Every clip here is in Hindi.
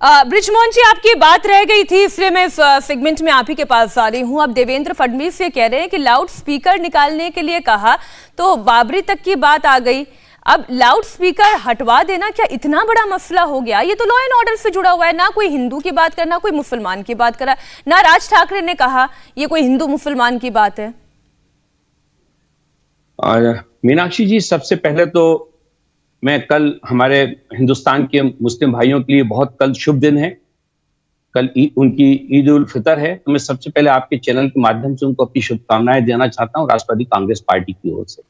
ब्रिजमोहन जी, आपकी बात रह गई थी, इसलिए मैं इस सेगमेंट में आप ही के पास आ रही हूँ। अब देवेंद्र फडणवीस ये कह रहे हैं कि लाउड स्पीकर निकालने के लिए कहा तो बाबरी तक की बात आ गई। अब लाउड स्पीकर हटवा देना क्या इतना बड़ा मसला हो गया? ये तो लॉ एंड ऑर्डर से जुड़ा हुआ है, ना कोई हिंदू की बात करना, कोई मुसलमान की बात करा, ना राज ठाकरे ने कहा ये कोई हिंदू मुसलमान की बात है। मीनाक्षी जी, सबसे पहले तो मैं कल हमारे हिंदुस्तान के मुस्लिम भाइयों के लिए बहुत कल शुभ दिन है, कल उनकी ईद उल फितर है। तो मैं सबसे पहले आपके चैनल के माध्यम से उनको अपनी शुभकामनाएं देना चाहता हूं राष्ट्रवादी कांग्रेस पार्टी की ओर से।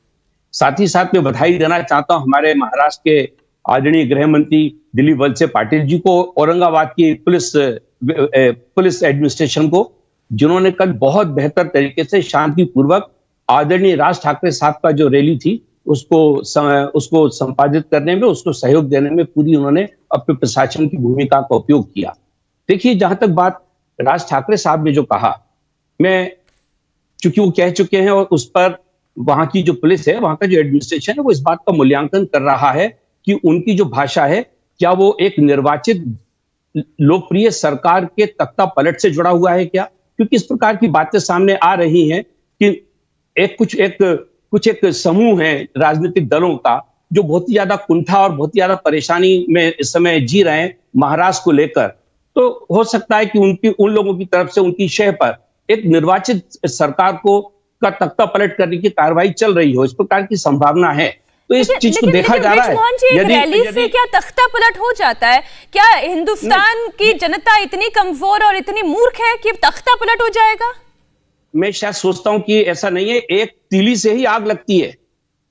साथ ही साथ मैं बधाई देना चाहता हूं हमारे महाराष्ट्र के आदरणीय गृह मंत्री दिलीप वलसे पाटिल जी को, औरंगाबाद की पुलिस एडमिनिस्ट्रेशन को, जिन्होंने कल बहुत बेहतर तरीके से शांतिपूर्वक आदरणीय राज ठाकरे साहब का जो रैली थी उसको संपादित करने में, उसको सहयोग देने में पूरी उन्होंने अपने प्रशासन की भूमिका का उपयोग किया। देखिए, जहां तक बात राज ठाकरे साहब ने जो कहा, मैं चूंकि वो कह चुके हैं और उस पर वहां की जो पुलिस है, वहां का जो एडमिनिस्ट्रेशन है, वो इस बात का मूल्यांकन कर रहा है कि उनकी जो भाषा है क्या वो एक निर्वाचित लोकप्रिय सरकार के तख्ता पलट से जुड़ा हुआ है क्या? क्योंकि इस प्रकार की बातें सामने आ रही हैं कि कुछ एक समूह है राजनीतिक दलों का जो बहुत ही ज्यादा कुंठा और बहुत ही ज्यादा परेशानी में इस समय जी रहे हैं महाराष्ट्र को लेकर। तो हो सकता है कि उन लोगों की तरफ से उनकी शह पर एक निर्वाचित सरकार का तख्ता पलट करने की कार्रवाई चल रही हो, इस प्रकार की संभावना है। तो इस चीज को देखा जा रहा है। यदि रैली से क्या तख्ता पलट हो जाता है? क्या हिंदुस्तान की जनता इतनी कमजोर और इतनी मूर्ख है कि तख्ता पलट हो जाएगा? मैं शायद सोचता हूं कि ऐसा नहीं है। एक तीली से ही आग लगती है,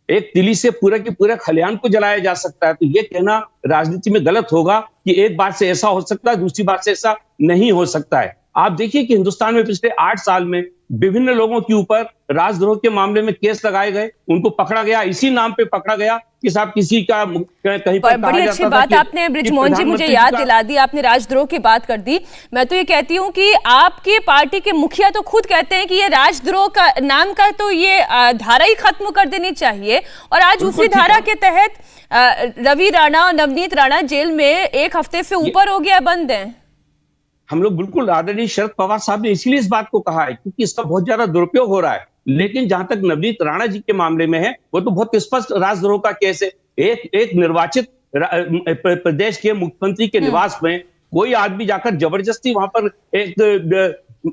एक तीली से पूरा के पूरा खलिहान को जलाया जा सकता है। तो ये कहना राजनीति में गलत होगा कि एक बात से ऐसा हो सकता है, दूसरी बात से ऐसा नहीं हो सकता है। आप देखिए कि हिंदुस्तान में पिछले 8 साल में विभिन्न लोगों के ऊपर राजद्रोह के मामले में केस लगाए गए, उनको पकड़ा गया, इसी नाम पे पकड़ा गया कि साहब किसी का कहीं पर। बड़ी अच्छी बात आपने ब्रिजमोहन जी मुझे याद दिला दी, आपने राजद्रोह की बात कर दी। मैं तो ये कहती हूँ कि आपकी पार्टी के मुखिया तो खुद कहते हैं कि ये राजद्रोह का नाम का तो ये धारा ही खत्म कर देनी चाहिए, और आज उसी धारा के तहत रवि राणा और नवनीत राणा जेल में 1 हफ्ते से ऊपर हो गया बंद है। हम लोग बिल्कुल, आदरणीय शरद पवार साहब ने इसीलिए इस बात को कहा है क्योंकि इसका बहुत ज्यादा दुरुपयोग हो रहा है। लेकिन जहां तक नवनीत राणा जी के मामले में है, वो तो बहुत स्पष्ट राजद्रोह का केस है। एक निर्वाचित प्रदेश के मुख्यमंत्री के निवास में कोई आदमी जाकर जबरदस्ती वहां पर एक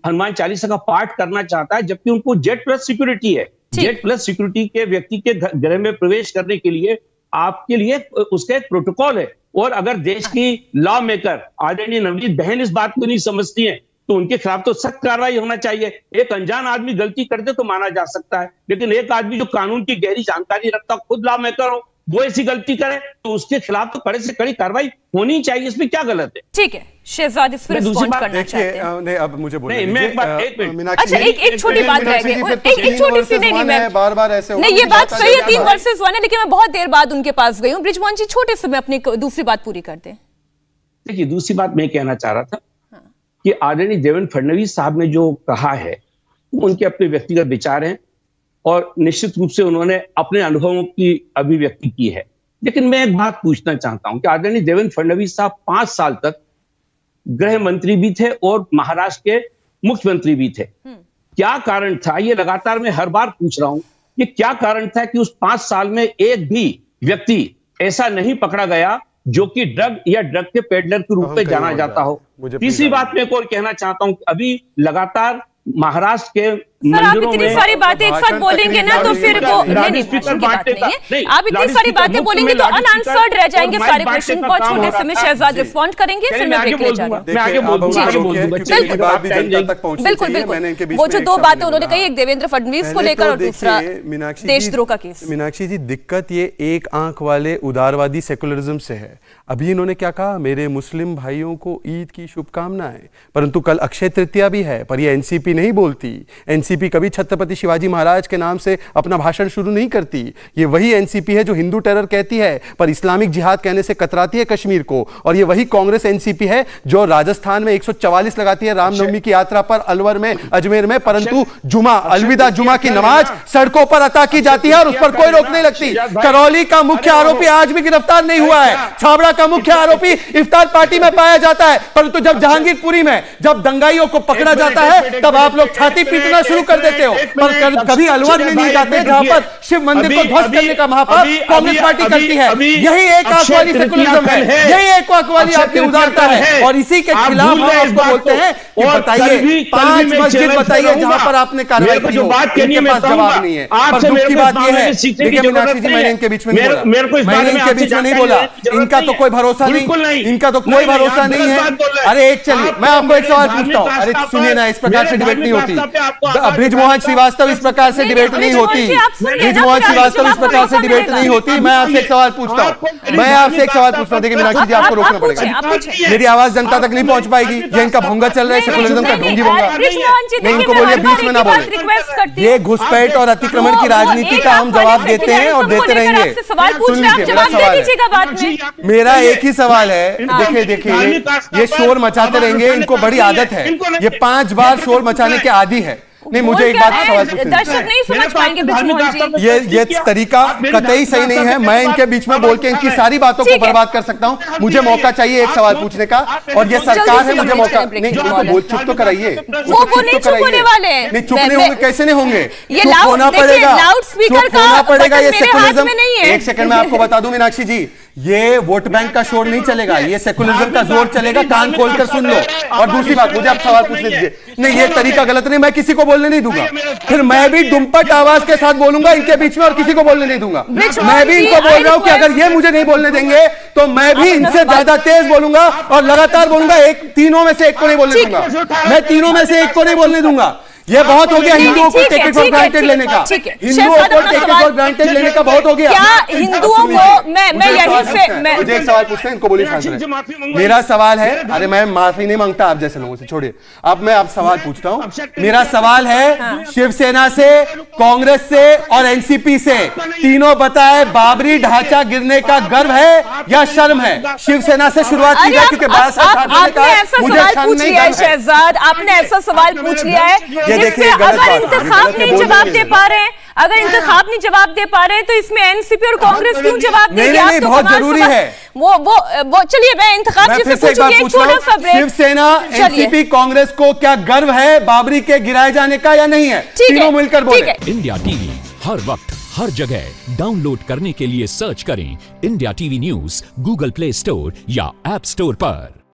हनुमान चालीसा का पाठ करना चाहता है, जबकि उनको जेड प्लस सिक्योरिटी है। जेड प्लस सिक्योरिटी के व्यक्ति के घर में प्रवेश करने के लिए आपके लिए उसका एक प्रोटोकॉल है। और अगर देश की लॉ मेकर आदरणीय नवनीत बहन इस बात को नहीं समझती है तो उनके खिलाफ तो सख्त कार्रवाई होना चाहिए। एक अनजान आदमी गलती कर दे तो माना जा सकता है, लेकिन एक आदमी जो कानून की गहरी जानकारी रखता, खुद लॉ मेकर हो, वो ऐसी गलती करे तो उसके खिलाफ तो कड़े से कड़ी कार्रवाई होनी चाहिए। इसमें क्या गलत है? ठीक है, शहजाद इस पर रिस्पॉन्ड करना चाहते हैं। नहीं, अब मुझे बोलने दीजिए। अच्छा, एक छोटी बात रह गई, एक छोटी सी, नहीं बार ऐसे नहीं, ये बात सही है, 3 वर्सेस 1 है, लेकिन मैं बहुत देर बाद उनके पास गई हूँ। ब्रिजमोहन जी, छोटे से मैं अपनी दूसरी बात पूरी कर दें। देखिए, दूसरी बात मैं कहना चाह रहा था कि आदरणीय देवेंद्र फडणवीस साहब ने जो कहा है उनके अपने व्यक्तिगत विचार हैं और निश्चित रूप से उन्होंने अपने अनुभवों की अभिव्यक्ति की है। लेकिन मैं एक बात पूछना चाहता हूं कि आदरणीय देवेंद्र फडणवीस साहब 5 साल तक गृह मंत्री भी थे और महाराष्ट्र के मुख्यमंत्री भी थे। क्या कारण था? ये लगातार मैं हर बार पूछ रहा हूं कि क्या कारण था कि उस 5 साल में एक भी व्यक्ति ऐसा नहीं पकड़ा गया जो कि ड्रग या ड्रग के पेडलर के रूप में जाना जाता हो। तीसरी बात मैं एक और कहना चाहता हूं कि अभी लगातार महाराष्ट्र के मंदिरों में, इतनी सारी बातें एक साथ बोलेंगे ना तो फिर वो आप इतनी सारी बातें बोलेंगे तो अनआंसर्ड रह जाएंगे सारे क्वेश्चन। बहुत छोटे समय शहजाद रिस्पॉन्ड करेंगे, फिर मैं ब्रेक ले जाऊंगा। बिल्कुल बिल्कुल, वो जो 2 बातें उन्होंने कही, एक देवेंद्र फडणवीस को लेकर और दूसरा देशद्रोह का केस। मीनाक्षी जी, दिक्कत ये एक आंख वाले उदारवादी सेकुलरिज्म से है। अभी इन्होंने क्या कहा, मेरे मुस्लिम भाइयों को ईद की शुभकामनाएं, परंतु कल अक्षय तृतीया भी है, पर ये एनसीपी नहीं बोलती। एनसीपी एनसीपी कभी छत्रपति शिवाजी महाराज के नाम से अपना भाषण शुरू नहीं करती। ये वही एनसीपी है जो हिंदू टेरर कहती है पर इस्लामिक जिहाद कहने से कतराती है कश्मीर को। और ये वही कांग्रेस एनसीपी है जो राजस्थान में 144 लगाती है रामनवमी की यात्रा पर, अलवर में, अजमेर में, परंतु जुमा, अलविदा जुमा की नमाज सड़कों पर अता की जाती है और उस पर कोई रोक नहीं लगती। करौली का मुख्य आरोपी आज भी गिरफ्तार नहीं हुआ है। छाबड़ा का मुख्य आरोपी इफ्तार पार्टी में पाया जाता है, परंतु जब जहांगीरपुरी में जब दंगाइयों को पकड़ा जाता है तब आप लोग छाती पीटना शुरू कर देते हो। पर कभी अलवर में नहीं जाते जहां पर शिव मंदिर को ध्वस्त करने का महापाप कांग्रेस पार्टी करती है। यही एक आंख वाली सेकुलरिज्म है, यही एक आंख वाली आपकी उदारता है और इसी के खिलाफ हम आपको बोलते हैं कि बताइए 5 मस्जिद बताइए जहां पर आपने कार्रवाई की हो, इनके पास जवाब नहीं है। पर दुख की बात यह है, देखिए मीनाक्षी जी, मैंने इनके बीच में नहीं बोला, मैंने इनके बीच में नहीं बोला, इनका तो कोई भरोसा नहीं, इनका तो कोई भरोसा नहीं है। अरे एक चलिए मैं आपको एक सवाल पूछता हूँ, अरे सुनिए ना, इस प्रकार से डिबेट नहीं होती। बृजमोहन श्रीवास्तव इस प्रकार से डिबेट नहीं होती, बृजमोहन श्रीवास्तव इस प्रकार से डिबेट नहीं होती। मैं आपसे एक सवाल पूछता हूँ, मैं आपसे एक सवाल पूछता हूँ, देखिए मीनाक्षी जी आपको रोकना पड़ेगा, मेरी आवाज जनता तक नहीं पहुंच पाएगी, ये इनका भोंगा चल रहा है सेकुलरिज्म का, ढोंगी भोंगा। मैं इनको बोलिए बीच में ना बोले, ये घुसपैठ और अतिक्रमण की राजनीति का हम जवाब देते हैं और देते रहेंगे। सुन लीजिए मेरा सवाल है, मेरा एक ही सवाल है, देखिए ये शोर मचाते रहेंगे, इनको बड़ी आदत है, ये 5 बार शोर मचाने के आदी है। नहीं, मुझे एक बात सवाल दर्शक नहीं समझ पाएंगे बृजमोहन जी, ये तरीका कतई सही नहीं है। मैं इनके बीच में बोल के इनकी सारी बातों को बर्बाद कर सकता हूं। मुझे मौका चाहिए एक सवाल पूछने का और ये सरकार है, मुझे मौका नहीं, बोल चुप तो कराइए, वो नहीं चुप होने वाले हैं, नहीं चुप नहीं होंगे, कैसे नहीं होंगे, चुप होना पड़ेगा, चुप होना पड़ेगा, ये सेकुलरिज्म। एक सेकंड में आपको बता दूं मीनाक्षी जी, ये वोट बैंक का शोर नहीं चलेगा, ये सेकुलरिज्म का जोर चलेगा, कान खोलकर सुन लो। और दूसरी बात, मुझे आप सवाल पूछने दीजिए, नहीं ये तरीका गलत नहीं, मैं किसी को बोलने नहीं दूंगा, फिर मैं भी दुम्पट आवाज के साथ बोलूंगा इनके बीच में और किसी को बोलने नहीं दूंगा। मैं भी इनको बोल रहा हूं कि अगर ये मुझे नहीं बोलने देंगे तो मैं भी इनसे ज्यादा तेज बोलूंगा और लगातार बोलूंगा, तीनों में से एक को नहीं बोलने दूंगा, मैं तीनों में से एक को नहीं बोलने दूंगा। ये बहुत हो गया हिंदुओं को टेक इट फॉर ग्रांटेड लेने का, हिंदुओं को टेक इट फॉर ग्रांटेड लेने का बहुत हो गया। क्या हिंदुओं को मैं यहीं से मुझे एक सवाल पूछते हैं, इनको बोलिए शांत। मेरा सवाल है, अरे मैं माफी नहीं मांगता आप जैसे लोगों से, छोड़िए। अब मैं आप सवाल पूछता हूं, मेरा सवाल है शिवसेना से, कांग्रेस से और एनसीपी से, तीनों बताए बाबरी ढांचा गिरने का गर्व है या शर्म है? शिवसेना से शुरुआत की जाए क्योंकि शहजाद आपने ऐसा सवाल पूछ लिया है जिसमें अगर इंतखाब नहीं जवाब दे पा रहे हैं, अगर इंतखाब नहीं जवाब दे पा रहे हैं तो इसमें एनसीपी और कांग्रेस क्यों जवाब देंगे? नहीं, बहुत जरूरी है वो चलिए मैं इंतखाब से पूछूंगी एक छोटा सा ब्रेक। शिवसेना, एनसीपी, कांग्रेस को क्या गर्व है बाबरी के गिराए जाने का या नहीं है? तीनों मिलकर बोले। इंडिया टीवी हर वक्त हर जगह डाउनलोड करने के लिए सर्च करें India TV news Google play store या ऐप स्टोर पर।